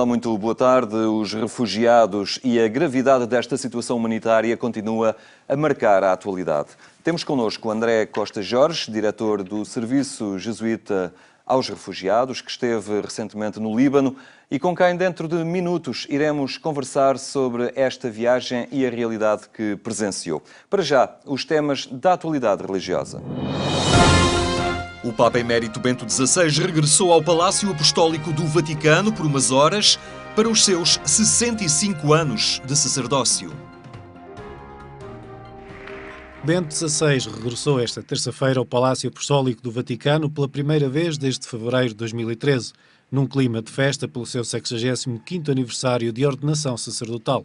Olá, muito boa tarde. Os refugiados e a gravidade desta situação humanitária continua a marcar a atualidade. Temos connosco André Costa Jorge, diretor do Serviço Jesuíta aos Refugiados, que esteve recentemente no Líbano e com quem dentro de minutos iremos conversar sobre esta viagem e a realidade que presenciou. Para já, os temas da atualidade religiosa. O Papa Emérito Bento XVI regressou ao Palácio Apostólico do Vaticano por umas horas para os seus 65 anos de sacerdócio. Bento XVI regressou esta terça-feira ao Palácio Apostólico do Vaticano pela primeira vez desde fevereiro de 2013, num clima de festa pelo seu 65º aniversário de ordenação sacerdotal.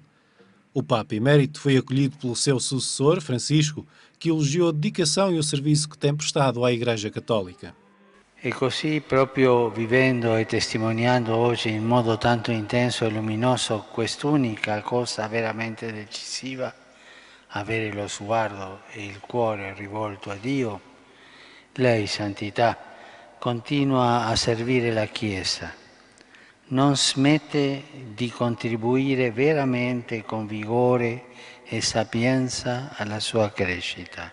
O Papa Emérito foi acolhido pelo seu sucessor, Francisco, que elogiou a dedicação e o serviço que tem prestado à Igreja Católica. E così, proprio vivendo e testimoniando oggi in modo tanto intenso e luminoso quest'unica cosa veramente decisiva, avere lo sguardo e il cuore rivolto a Dio, lei, Santità, continua a servire la Chiesa. Non smette di contribuire veramente con vigore e sapienza alla sua crescita.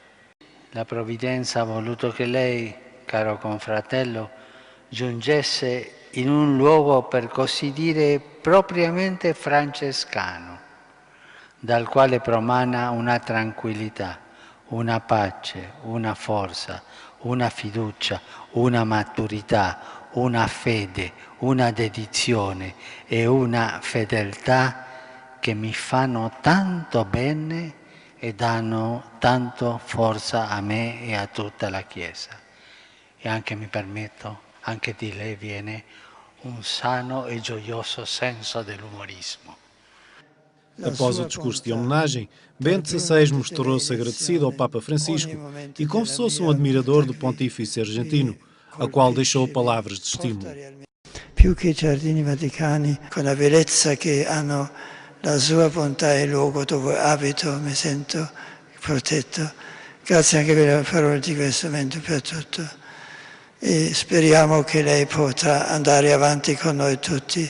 La provvidenza ha voluto che lei, caro confratello, giungesse in un luogo per così dire propriamente francescano, dal quale promana una tranquillità, una pace, una forza, una fiducia, una maturità, una fede, una dedizione e una fedeltà che mi fanno tanto bene e danno tanto forza a me e a tutta la Chiesa. E anche, mi permetto, anche di lei viene un sano e gioioso senso dell'umorismo. Após o discurso de homenagem, Bento XVI mostrou-se agradecido ao Papa Francisco e confessou-se um admirador do pontífice argentino, a qual deixou palavras de estímulo. Più che i giardini vaticani, con la bellezza che hanno, la sua bontà è il luogo dove abito, mi sento protetto. Grazie anche per le parole di questo momento, per tutto. E speriamo che lei potrà andare avanti con noi tutti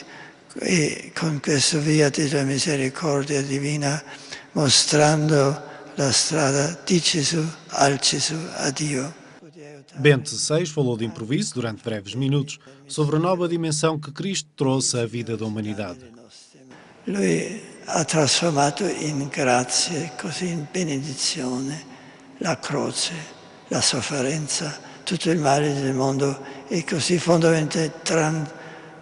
e con questo via della misericordia divina, mostrando la strada di Gesù al Gesù, a Dio. Bento XVI falou de improviso, durante breves minutos, sobre a nova dimensão que Cristo trouxe à vida da humanidade. Lui ha trasformato in grazia, così in benedizione, la croce, la sofferenza, tutto il male del mondo e così fondamentalmente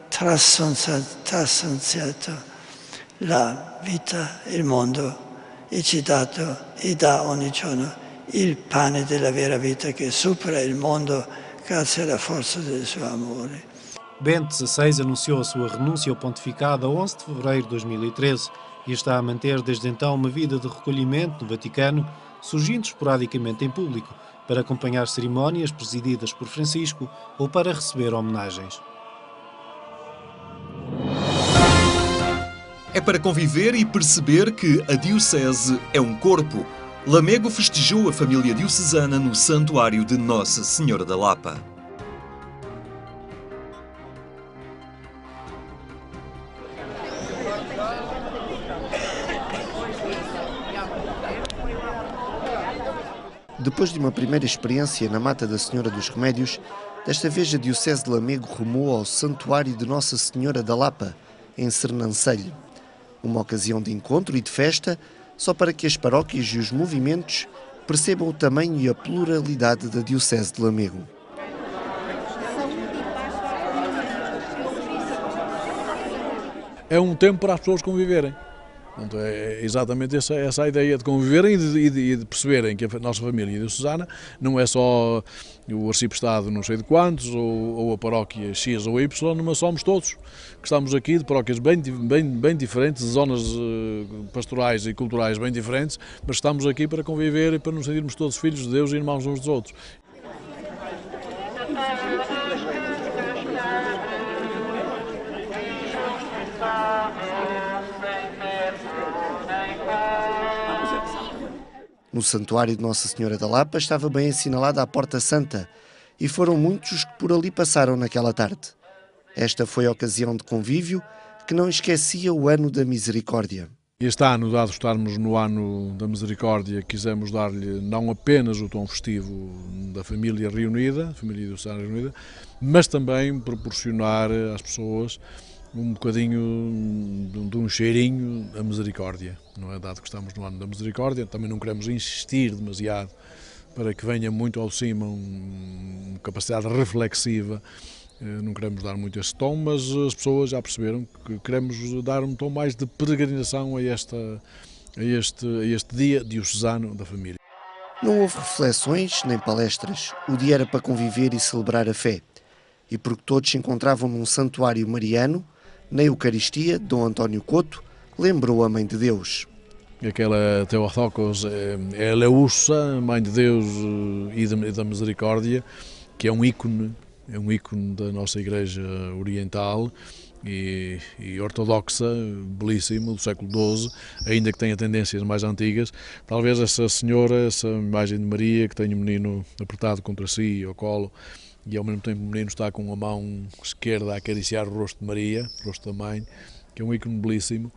trassostanziato la vita, il mondo e ci dato e dà ogni giorno il pane della vera vita che supera il mondo grazie alla forza del suo amore. Bento XVI anunciou a sua renúncia ao pontificado a 11 de fevereiro de 2013 e está a manter desde então uma vida de recolhimento no Vaticano, surgindo esporadicamente em público para acompanhar cerimónias presididas por Francisco ou para receber homenagens. É para conviver e perceber que a Diocese é um corpo. Lamego festejou a família diocesana no Santuário de Nossa Senhora da Lapa. Depois de uma primeira experiência na Mata da Senhora dos Remédios, desta vez a Diocese de Lamego rumou ao Santuário de Nossa Senhora da Lapa, em Sernancelho. Uma ocasião de encontro e de festa, só para que as paróquias e os movimentos percebam o tamanho e a pluralidade da Diocese de Lamego. É um tempo para as pessoas conviverem. Portanto, é exatamente essa a ideia de conviverem e de perceberem que a nossa família diocesana não é só o arciprestado não sei de quantos, ou a paróquia X ou Y, mas somos todos que estamos aqui de paróquias bem diferentes, de zonas pastorais e culturais bem diferentes, mas estamos aqui para conviver e para nos sentirmos todos filhos de Deus e irmãos uns dos outros. No Santuário de Nossa Senhora da Lapa estava bem assinalada a Porta Santa e foram muitos os que por ali passaram naquela tarde. Esta foi a ocasião de convívio, que não esquecia o ano da misericórdia. Este ano, dado estarmos no ano da misericórdia, quisemos dar-lhe não apenas o tom festivo da família reunida, família diocesana reunida, mas também proporcionar às pessoas um bocadinho de um cheirinho da misericórdia, não é? Dado que estamos no ano da misericórdia, também não queremos insistir demasiado para que venha muito ao de cima uma capacidade reflexiva. Não queremos dar muito esse tom, mas as pessoas já perceberam que queremos dar um tom mais de peregrinação a este dia diocesano da família. Não houve reflexões nem palestras. O dia era para conviver e celebrar a fé. E porque todos se encontravam num santuário mariano, na Eucaristia, Dom António Couto lembrou a Mãe de Deus. Aquela Theotokos é a Leusa, Mãe de Deus e da Misericórdia, que é um ícone da nossa Igreja Oriental e ortodoxa, belíssimo, do século XII, ainda que tenha tendências mais antigas. Talvez essa senhora, essa imagem de Maria, que tem o menino apertado contra si, ao colo, e ao mesmo tempo o menino está com a mão esquerda a acariciar o rosto de Maria, o rosto da mãe, que é um ícone belíssimo,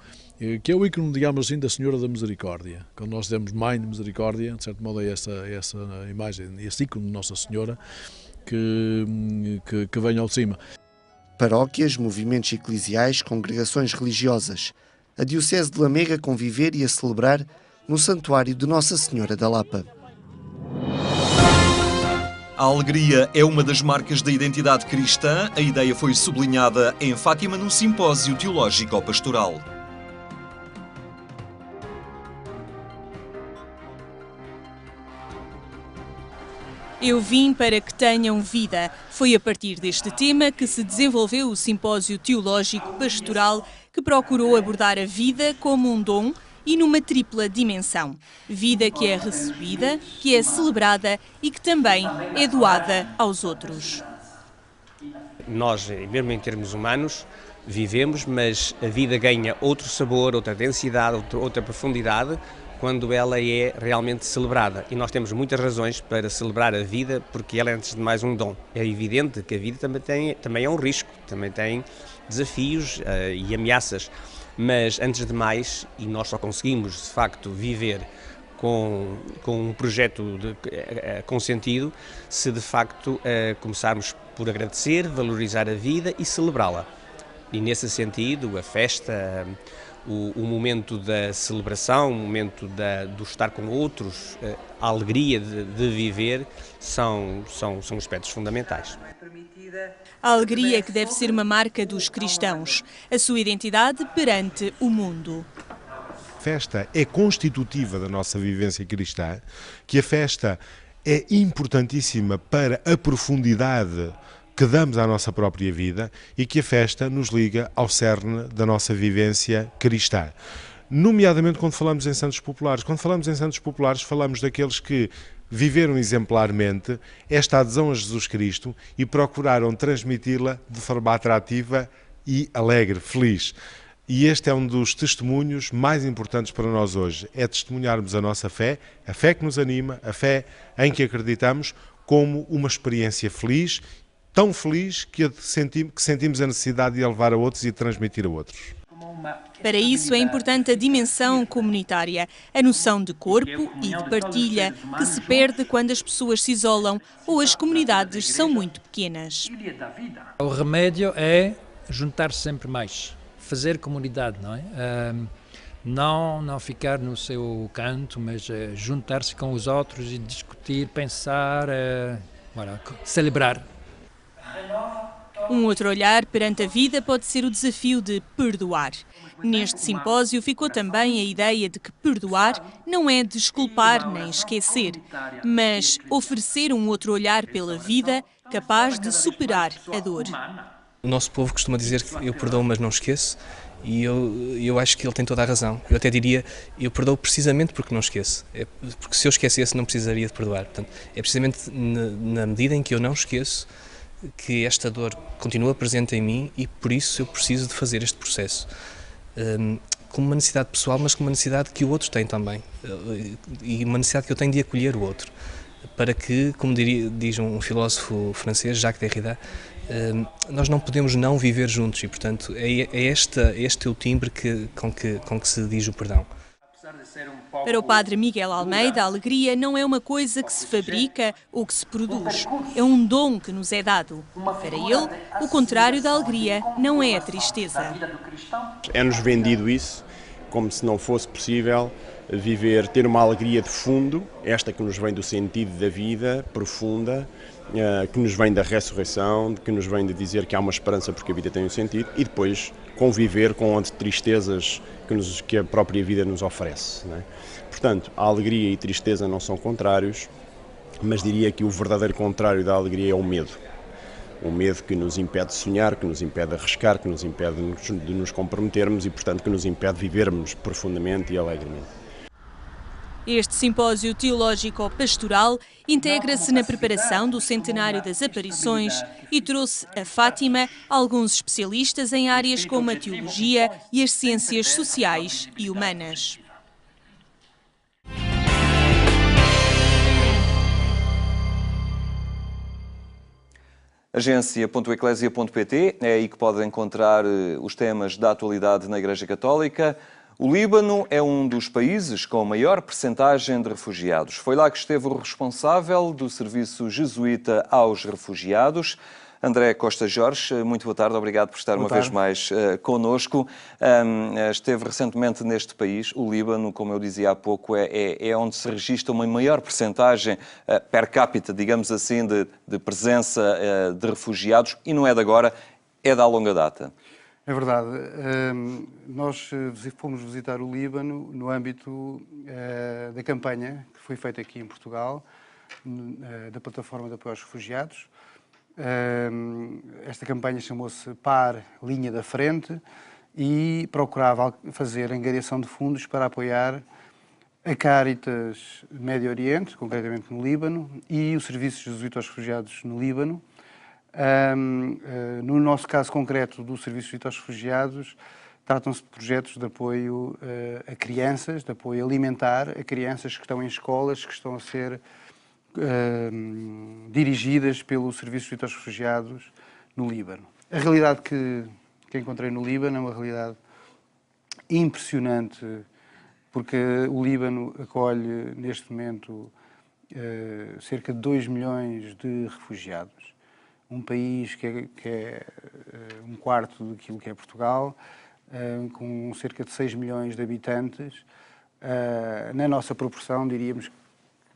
que é o ícone, digamos assim, da Senhora da Misericórdia. Quando nós dizemos Mãe de Misericórdia, de certo modo é essa imagem, esse ícone de Nossa Senhora, que venha ao de cima. Paróquias, movimentos eclesiais, congregações religiosas. A Diocese de Lamega conviver e a celebrar no Santuário de Nossa Senhora da Lapa. A alegria é uma das marcas da identidade cristã. A ideia foi sublinhada em Fátima num simpósio teológico-pastoral. Eu vim para que tenham vida. Foi a partir deste tema que se desenvolveu o simpósio teológico pastoral que procurou abordar a vida como um dom e numa tripla dimensão. Vida que é recebida, que é celebrada e que também é doada aos outros. Nós, mesmo em termos humanos, vivemos, mas a vida ganha outro sabor, outra densidade, outra profundidade, quando ela é realmente celebrada. E nós temos muitas razões para celebrar a vida, porque ela é, antes de mais, um dom. É evidente que a vida também é um risco, também tem desafios e ameaças, mas, antes de mais, e nós só conseguimos, de facto, viver com um projeto com sentido, se, de facto, começarmos por agradecer, valorizar a vida e celebrá-la. E, nesse sentido, a festa, o momento da celebração, o momento do estar com outros, a alegria de viver, são aspectos fundamentais. A alegria que deve ser uma marca dos cristãos, a sua identidade perante o mundo. A festa é constitutiva da nossa vivência cristã, que a festa é importantíssima para a profundidade que damos à nossa própria vida e que a festa nos liga ao cerne da nossa vivência cristã. Nomeadamente quando falamos em santos populares. Quando falamos em santos populares, falamos daqueles que viveram exemplarmente esta adesão a Jesus Cristo e procuraram transmiti-la de forma atrativa e alegre, feliz. E este é um dos testemunhos mais importantes para nós hoje. É testemunharmos a nossa fé, a fé que nos anima, a fé em que acreditamos, como uma experiência feliz, tão feliz que sentimos a necessidade de a levar a outros e de transmitir a outros. Para isso é importante a dimensão comunitária, a noção de corpo e de partilha, que se perde quando as pessoas se isolam ou as comunidades são muito pequenas. O remédio é juntar-se sempre mais, fazer comunidade, não é? Não ficar no seu canto, mas juntar-se com os outros e discutir, pensar, celebrar. Um outro olhar perante a vida pode ser o desafio de perdoar. Neste simpósio ficou também a ideia de que perdoar não é desculpar nem esquecer, mas oferecer um outro olhar pela vida capaz de superar a dor. O nosso povo costuma dizer que eu perdoo, mas não esqueço, e eu acho que ele tem toda a razão. Eu até diria, eu perdoo precisamente porque não esqueço. Porque se eu esquecesse não precisaria de perdoar. Portanto, é precisamente na medida em que eu não esqueço que esta dor continua presente em mim e por isso eu preciso de fazer este processo. Como uma necessidade pessoal, mas como uma necessidade que o outro tem também. E uma necessidade que eu tenho de acolher o outro. para que, como diz um filósofo francês, Jacques Derrida, nós não podemos não viver juntos e, portanto, é este o timbre com que se diz o perdão. Para o padre Miguel Almeida, a alegria não é uma coisa que se fabrica ou que se produz, é um dom que nos é dado. Para ele, o contrário da alegria não é a tristeza. É-nos vendido isso como se não fosse possível ter uma alegria de fundo, esta que nos vem do sentido da vida profunda, que nos vem da ressurreição, que nos vem de dizer que há uma esperança porque a vida tem um sentido, e depois conviver com as tristezas que a própria vida nos oferece, não é? Portanto, a alegria e a tristeza não são contrários, mas diria que o verdadeiro contrário da alegria é o medo. O medo que nos impede de sonhar, que nos impede de arriscar, que nos impede de nos comprometermos e, portanto, que nos impede de vivermos profundamente e alegremente. Este simpósio teológico-pastoral integra-se na preparação do centenário das aparições e trouxe a Fátima alguns especialistas em áreas como a teologia e as ciências sociais e humanas. Agência.eclesia.pt, é aí que pode encontrar os temas da atualidade na Igreja Católica. O Líbano é um dos países com a maior percentagem de refugiados. Foi lá que esteve o responsável do serviço jesuíta aos refugiados, André Costa Jorge. Muito boa tarde, obrigado por estar uma vez mais connosco. Esteve recentemente neste país, o Líbano, como eu dizia há pouco, é onde se registra uma maior percentagem per capita, digamos assim, de presença de refugiados, e não é de agora, é da longa data. É verdade. Nós fomos visitar o Líbano no âmbito da campanha que foi feita aqui em Portugal, da Plataforma de Apoio aos Refugiados. Esta campanha chamou-se PAR Linha da Frente e procurava fazer angariação de fundos para apoiar a Caritas Médio Oriente, concretamente no Líbano, e o Serviço Jesuíta aos Refugiados no Líbano. No nosso caso concreto do Serviço Jesuíta aos Refugiados, tratam-se de projetos de apoio a crianças, de apoio alimentar a crianças que estão em escolas, que estão a ser dirigidas pelo Serviço Jesuíta aos Refugiados no Líbano. A realidade que encontrei no Líbano é uma realidade impressionante, porque o Líbano acolhe neste momento cerca de 2 milhões de refugiados. Um país que é um quarto daquilo que é Portugal, com cerca de 6 milhões de habitantes. Na nossa proporção, diríamos que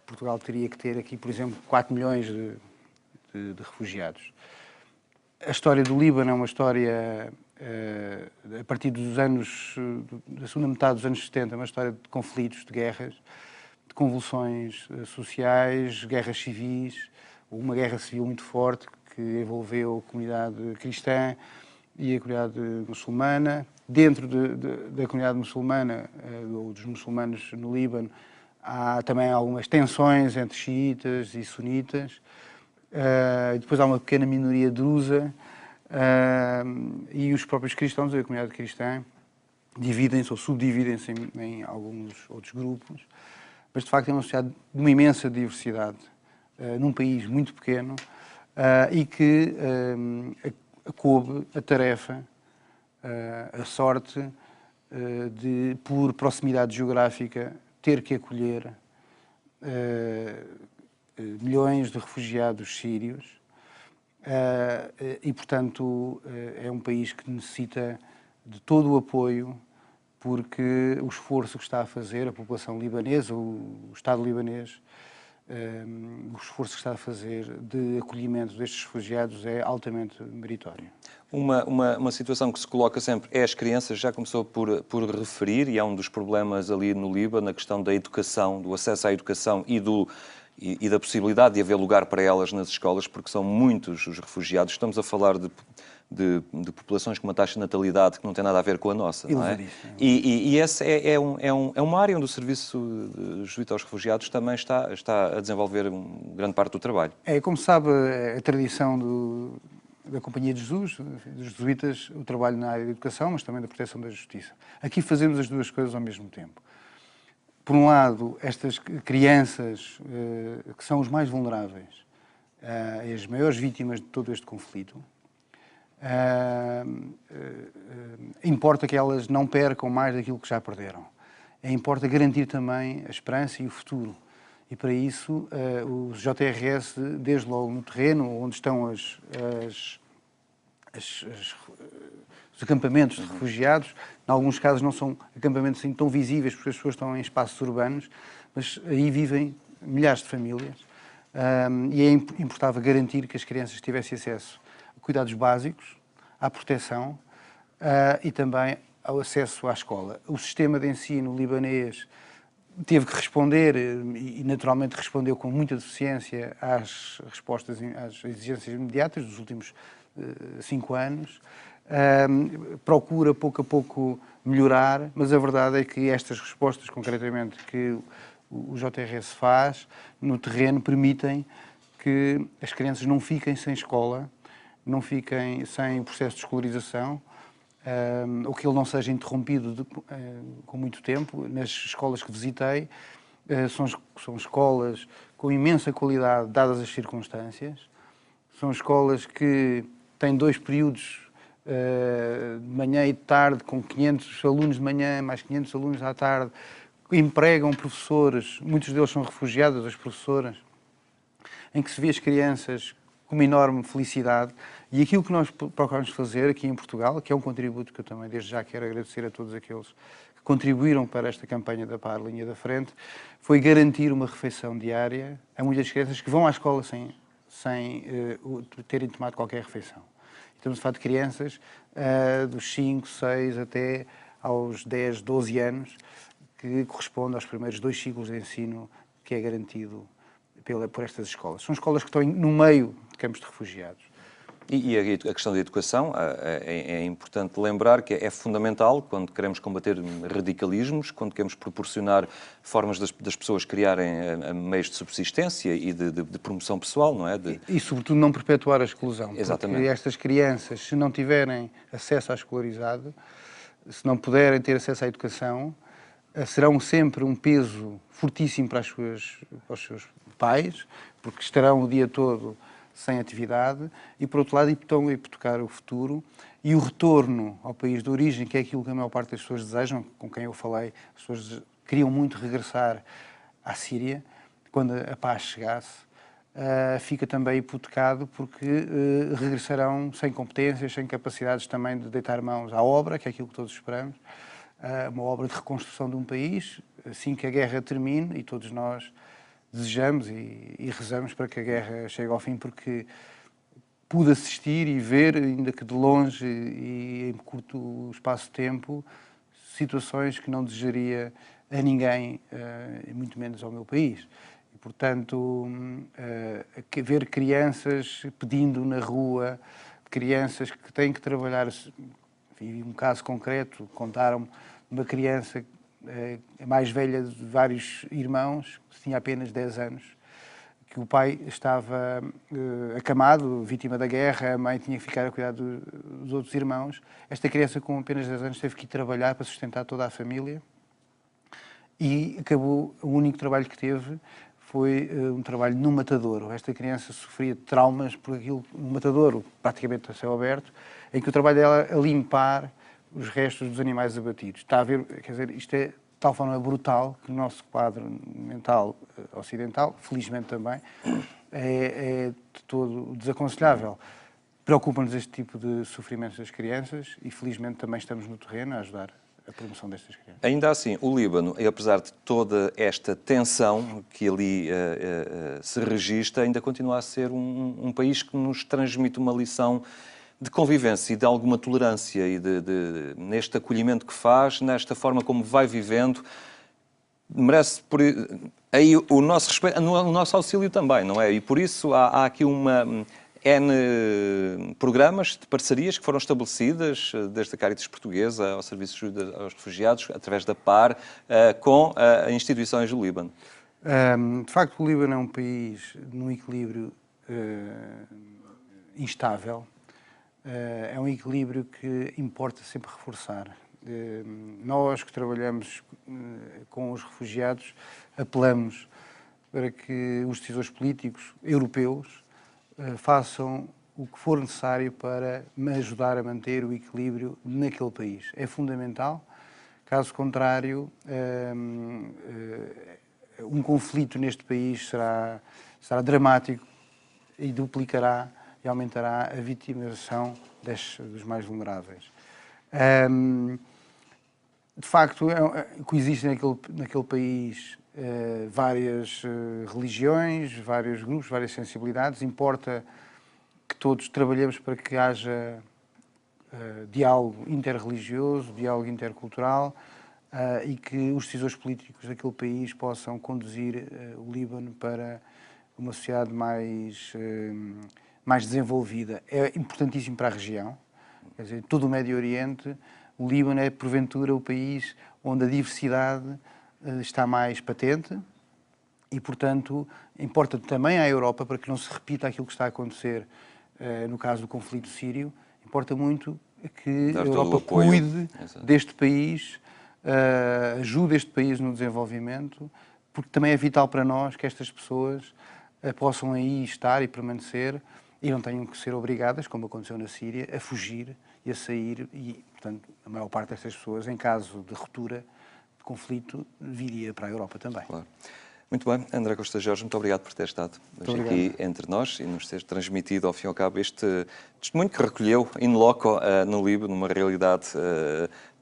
Portugal teria que ter aqui, por exemplo, 4 milhões de refugiados. A história do Líbano é uma história, a partir da segunda metade dos anos 70, uma história de conflitos, de guerras, de convulsões sociais, guerras civis, uma guerra civil muito forte que envolveu a comunidade cristã e a comunidade muçulmana. Dentro da comunidade muçulmana, ou dos muçulmanos no Líbano, há também algumas tensões entre xiitas e sunitas. Depois há uma pequena minoria drusa e os próprios cristãos, a comunidade cristã, dividem-se ou subdividem-se em alguns outros grupos. Mas, de facto, é uma sociedade de uma imensa diversidade, num país muito pequeno, e que coube a tarefa, a sorte de, por proximidade geográfica, ter que acolher milhões de refugiados sírios e, portanto, é um país que necessita de todo o apoio, porque o esforço que está a fazer a população libanesa, o Estado libanês, o esforço que está a fazer de acolhimento destes refugiados é altamente meritório. Uma situação que se coloca sempre é as crianças, já começou por referir, e é um dos problemas ali no Líbano, na questão da educação, do acesso à educação e da possibilidade de haver lugar para elas nas escolas, porque são muitos os refugiados. Estamos a falar de populações com uma taxa de natalidade que não tem nada a ver com a nossa, não é? E essa é uma área onde o Serviço Jesuíta aos Refugiados também está a desenvolver grande parte do trabalho. Como sabe, a tradição da Companhia de Jesus, dos jesuítas, o trabalho na área da educação, mas também da proteção da justiça. Aqui fazemos as duas coisas ao mesmo tempo. por um lado, estas crianças que são os mais vulneráveis, as maiores vítimas de todo este conflito, importa que elas não percam mais daquilo que já perderam. Importa garantir também a esperança e o futuro. E para isso, os JRS, desde logo no terreno, onde estão os acampamentos de refugiados, em alguns casos não são acampamentos assim tão visíveis, porque as pessoas estão em espaços urbanos, mas aí vivem milhares de famílias, e importava garantir que as crianças tivessem acesso a cuidados básicos, à proteção e também ao acesso à escola. O sistema de ensino libanês teve que responder, e naturalmente respondeu com muita deficiência às respostas, às exigências imediatas dos últimos 5 anos. Procura pouco a pouco melhorar, mas a verdade é que estas respostas, concretamente, que o JRS faz no terreno, permitem que as crianças não fiquem sem escola, não fiquem sem processo de escolarização, ou que ele não seja interrompido com muito tempo. Nas escolas que visitei, são escolas com imensa qualidade, dadas as circunstâncias. São escolas que têm 2 períodos de manhã e de tarde, com 500 alunos de manhã, mais 500 alunos à tarde, empregam professores, muitos deles são refugiados, as professoras, em que se vê as crianças com uma enorme felicidade. E aquilo que nós procuramos fazer aqui em Portugal, que é um contributo que eu também desde já quero agradecer a todos aqueles que contribuíram para esta campanha da PAR Linha da Frente, foi garantir uma refeição diária a muitas crianças que vão à escola sem terem tomado qualquer refeição. Estamos a falar de crianças dos 5, 6 até aos 10, 12 anos, que corresponde aos primeiros 2 ciclos de ensino que é garantido por estas escolas. São escolas que estão no meio de campos de refugiados. E a questão da educação, é importante lembrar que é fundamental quando queremos combater radicalismos, quando queremos proporcionar formas das pessoas criarem meios de subsistência e de promoção pessoal, não é? E, sobretudo, não perpetuar a exclusão. Exatamente. Porque estas crianças, se não tiverem acesso à escolaridade, se não puderem ter acesso à educação, serão sempre um peso fortíssimo para os seus pais, porque estarão o dia todo sem atividade, e por outro lado estão a hipotecar o futuro e o retorno ao país de origem, que é aquilo que a maior parte das pessoas desejam, com quem eu falei. As pessoas queriam muito regressar à Síria, quando a paz chegasse, fica também hipotecado, porque regressarão sem competências, sem capacidades também de deitar mãos à obra, que é aquilo que todos esperamos, uma obra de reconstrução de um país, assim que a guerra termine, e todos nós desejamos e rezamos para que a guerra chegue ao fim, porque pude assistir e ver, ainda que de longe e em curto espaço de tempo, situações que não desejaria a ninguém, e muito menos ao meu país. E, portanto, ver crianças pedindo na rua, crianças que têm que trabalhar. Vi um caso concreto, contaram-me uma criança a mais velha de vários irmãos, que tinha apenas 10 anos, que o pai estava acamado, vítima da guerra, a mãe tinha que ficar a cuidar dos outros irmãos. Esta criança, com apenas 10 anos, teve que ir trabalhar para sustentar toda a família, e acabou, o único trabalho que teve foi um trabalho num matadouro. Esta criança sofria de traumas por aquilo, um matadouro praticamente a céu aberto, em que o trabalho dela era limpar os restos dos animais abatidos. Está a ver, quer dizer, isto é de tal forma brutal que o nosso quadro mental ocidental, felizmente também, é de todo desaconselhável. Preocupa-nos este tipo de sofrimentos das crianças e felizmente também estamos no terreno a ajudar a promoção destas crianças. Ainda assim, o Líbano, apesar de toda esta tensão que ali se registra, ainda continua a ser um país que nos transmite uma lição de convivência e de alguma tolerância e neste acolhimento que faz, nesta forma como vai vivendo, merece aí o nosso respeito, o nosso auxílio também, não é? E por isso há aqui N programas de parcerias que foram estabelecidas desde a Caritas Portuguesa ao Serviço de Ajuda aos Refugiados, através da PAR, com instituições do Líbano. De facto, o Líbano é um país num equilíbrio instável. É um equilíbrio que importa sempre reforçar. Nós que trabalhamos com os refugiados apelamos para que os decisores políticos europeus façam o que for necessário para me ajudar a manter o equilíbrio naquele país. É fundamental. Caso contrário, um conflito neste país será dramático e duplicará e aumentará a vitimização dos mais vulneráveis. De facto, coexistem naquele país várias religiões, vários grupos, várias sensibilidades. Importa que todos trabalhemos para que haja diálogo interreligioso, diálogo intercultural e que os decisores políticos daquele país possam conduzir o Líbano para uma sociedade mais desenvolvida. É importantíssimo para a região. Quer dizer, todo o Médio Oriente, o Líbano é, porventura, o país onde a diversidade está mais patente e, portanto, importa também à Europa, para que não se repita aquilo que está a acontecer no caso do conflito sírio, importa muito que a Europa cuide deste país, ajude este país no desenvolvimento, porque também é vital para nós que estas pessoas possam aí estar e permanecer e não tenham que ser obrigadas, como aconteceu na Síria, a fugir e a sair. E, portanto, a maior parte destas pessoas, em caso de ruptura, de conflito, viria para a Europa também. Claro. Muito bem, André Costa Jorge, muito obrigado por ter estado hoje aqui entre nós e nos ter transmitido, ao fim e ao cabo, este testemunho que recolheu in loco no Líbano, numa realidade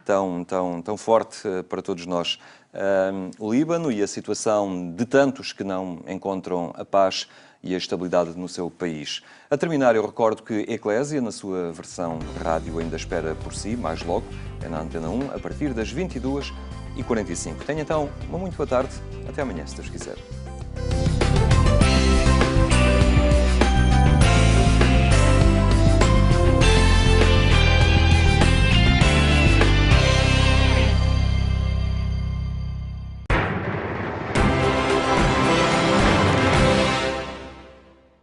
tão forte para todos nós. O Líbano e a situação de tantos que não encontram a paz e a estabilidade no seu país. A terminar, eu recordo que Eclésia, na sua versão rádio, ainda espera por si, mais logo, é na Antena 1, a partir das 22h45. Tenha então uma muito boa tarde. Até amanhã, se Deus quiser.